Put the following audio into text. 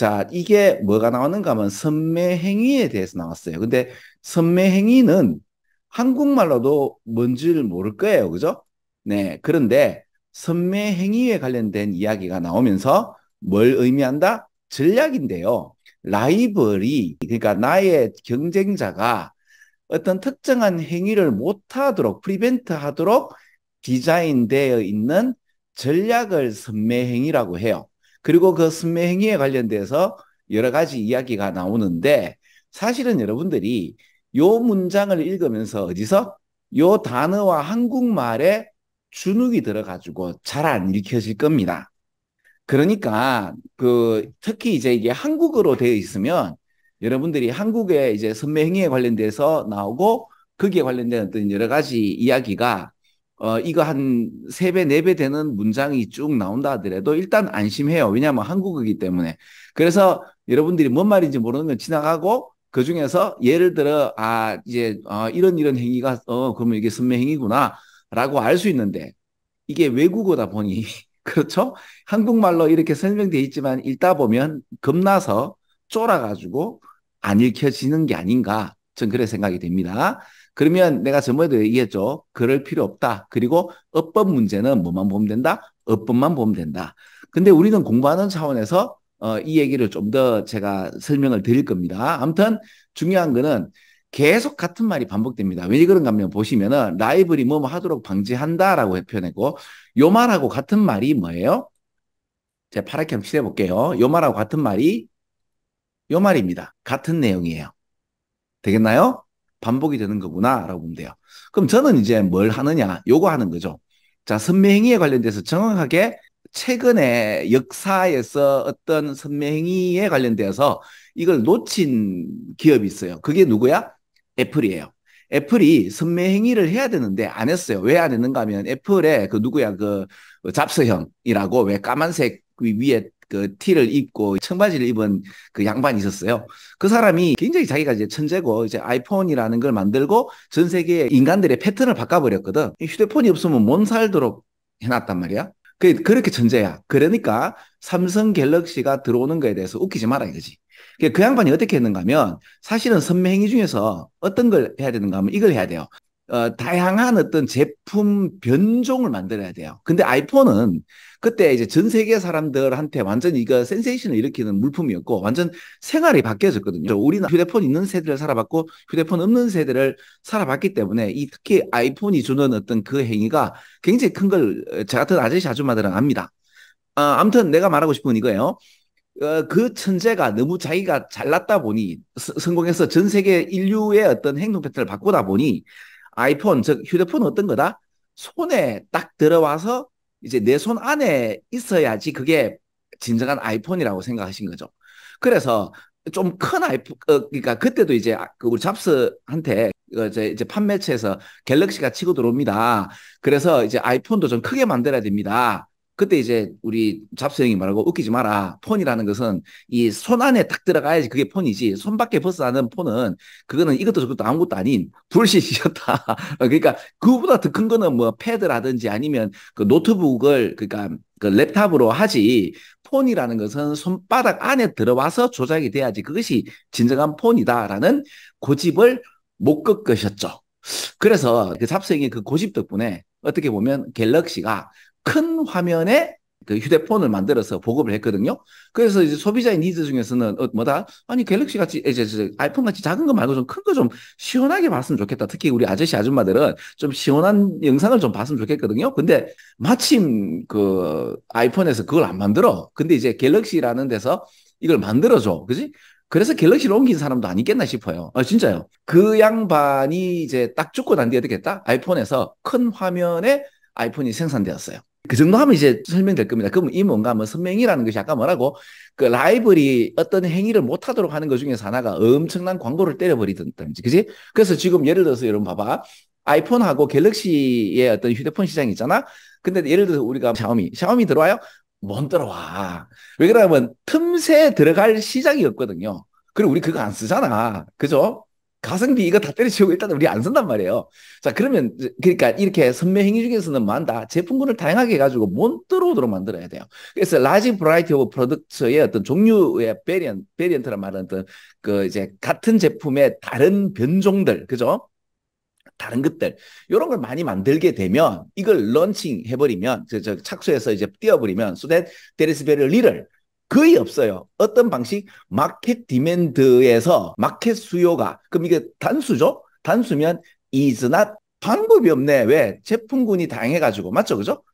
자, 이게 뭐가 나왔는가 하면 선매행위에 대해서 나왔어요. 근데 선매행위는 한국말로도 뭔지를 모를 거예요. 그죠? 네. 그런데 선매행위에 관련된 이야기가 나오면서 뭘 의미한다? 전략인데요. 라이벌이, 그러니까 나의 경쟁자가 어떤 특정한 행위를 못하도록, 프리벤트 하도록 디자인되어 있는 전략을 선매행위라고 해요. 그리고 그 선매행위에 관련돼서 여러 가지 이야기가 나오는데 사실은 여러분들이 요 문장을 읽으면서 어디서 요 단어와 한국말에 주눅이 들어가지고 잘 안 읽혀질 겁니다. 그러니까 그 특히 이제 이게 한국어로 되어 있으면 여러분들이 한국의 이제 선매행위에 관련돼서 나오고 거기에 관련된 어떤 여러 가지 이야기가 이거 한 세 배, 네 배 되는 문장이 쭉 나온다 하더라도 일단 안심해요. 왜냐하면 한국어이기 때문에. 그래서 여러분들이 뭔 말인지 모르는 건 지나가고 그 중에서 예를 들어 이제 이런 행위가 그러면 이게 선매행위구나라고 알 수 있는데 이게 외국어다 보니 그렇죠? 한국말로 이렇게 설명돼 있지만 읽다 보면 겁나서 쫄아가지고 안 읽혀지는 게 아닌가. 전 그래 생각이 됩니다. 그러면 내가 저번에도 얘기했죠. 그럴 필요 없다. 그리고 어법 문제는 뭐만 보면 된다? 어법만 보면 된다. 근데 우리는 공부하는 차원에서 이 얘기를 좀 더 제가 설명을 드릴 겁니다. 아무튼 중요한 거는 계속 같은 말이 반복됩니다. 왜 그런가 하면 보시면은 라이벌이 뭐 하도록 방지한다라고 표현했고 요 말하고 같은 말이 뭐예요? 제가 파랗게 한번 칠해 볼게요. 요 말하고 같은 말이 요 말입니다. 같은 내용이에요. 되겠나요? 반복이 되는 거구나라고 보면 돼요. 그럼 저는 이제 뭘 하느냐? 요거 하는 거죠. 자, 선매행위에 관련돼서 정확하게 최근에 역사에서 어떤 선매행위에 관련돼서 이걸 놓친 기업이 있어요. 그게 누구야? 애플이에요. 애플이 선매행위를 해야 되는데 안 했어요. 왜 안 했는가 하면 애플의 그 누구야 그 잡스형이라고 왜 까만색 위에 그 티를 입고 청바지를 입은 그 양반이 있었어요. 그 사람이 굉장히 자기가 이제 천재고 이제 아이폰이라는 걸 만들고 전 세계 인간들의 패턴을 바꿔버렸거든. 휴대폰이 없으면 못 살도록 해놨단 말이야. 그렇게 천재야. 그러니까 삼성 갤럭시가 들어오는 거에 대해서 웃기지 마라 이거지. 그 양반이 어떻게 했는가 하면 사실은 선매행위 중에서 어떤 걸 해야 되는가 하면 이걸 해야 돼요. 다양한 어떤 제품 변종을 만들어야 돼요. 근데 아이폰은 그때 이제 전 세계 사람들한테 완전 이거 센세이션을 일으키는 물품이었고 완전 생활이 바뀌어졌거든요. 우리는 휴대폰 있는 세대를 살아봤고 휴대폰 없는 세대를 살아봤기 때문에 이 특히 아이폰이 주는 어떤 그 행위가 굉장히 큰 걸 저 같은 아저씨 아줌마들은 압니다. 아무튼 내가 말하고 싶은 건 이거예요. 그 천재가 너무 자기가 잘났다 보니 성공해서 전 세계 인류의 어떤 행동 패턴을 바꾸다 보니 아이폰, 즉 휴대폰은 어떤 거다? 손에 딱 들어와서 이제 내 손 안에 있어야지 그게 진정한 아이폰이라고 생각하신 거죠. 그래서 좀 큰 아이폰, 그러니까 그때도 이제 그 우리 잡스한테 이제 판매처에서 갤럭시가 치고 들어옵니다. 그래서 이제 아이폰도 좀 크게 만들어야 됩니다. 그때 이제 우리 잡스 형이 말하고 웃기지 마라. 폰이라는 것은 이 손 안에 딱 들어가야지 그게 폰이지. 손 밖에 벗어나는 폰은 그거는 이것도 저것도 아무것도 아닌 불시시였다. 그러니까 그거보다 더 큰 거는 뭐 패드라든지 아니면 그 노트북을 그러니까 그 랩탑으로 하지. 폰이라는 것은 손바닥 안에 들어와서 조작이 돼야지 그것이 진정한 폰이다라는 고집을 못 꺾으셨죠. 그래서 그 잡스형의 그 고집 덕분에 어떻게 보면 갤럭시가 큰 화면에 그 휴대폰을 만들어서 보급을 했거든요. 그래서 이제 소비자의 니즈 중에서는 뭐다? 아니 갤럭시 같이 이제 아이폰 같이 작은 거 말고 좀 큰 거 좀 시원하게 봤으면 좋겠다. 특히 우리 아저씨 아줌마들은 좀 시원한 영상을 좀 봤으면 좋겠거든요. 근데 마침 그 아이폰에서 그걸 안 만들어. 근데 이제 갤럭시라는 데서 이걸 만들어줘. 그지? 그래서 갤럭시를 옮긴 사람도 아니겠나 싶어요. 진짜요. 그 양반이 이제 딱 죽고 난 뒤에 어떻게 했다? 아이폰에서 큰 화면에 아이폰이 생산되었어요. 그 정도 하면 이제 설명될 겁니다. 그럼 이 뭔가 뭐 선명이라는 것이 아까 뭐라고 그 라이벌이 어떤 행위를 못하도록 하는 것 중에서 하나가 엄청난 광고를 때려버리든지, 그지? 그래서 지금 예를 들어서 여러분 봐봐. 아이폰하고 갤럭시의 어떤 휴대폰 시장이 있잖아. 근데 예를 들어서 우리가 샤오미 들어와요? 못 들어와. 왜 그러냐면 틈새 들어갈 시장이 없거든요. 그리고 우리 그거 안 쓰잖아. 그죠? 가성비 이거 다 때려치우고 일단 우리 안 쓴단 말이에요. 자, 그러면 그러니까 이렇게 선매 행위 중에서는 뭐 한다? 제품군을 다양하게 해가지고 못 들어오도록 만들어야 돼요. 그래서 라지 브라이티 오브 프로덕트의 어떤 종류의 베리언트란 말은 어떤 그 이제 같은 제품의 다른 변종들, 그죠? 다른 것들 이런 걸 많이 만들게 되면 이걸 런칭 해버리면 저 착수해서 이제 띄워버리면 so that there is very little 거의 없어요. 어떤 방식? 마켓 디맨드에서 마켓 수요가 그럼 이게 단수죠? 단수면 is not 방법이 없네. 왜? 제품군이 다양해가지고 맞죠? 그죠?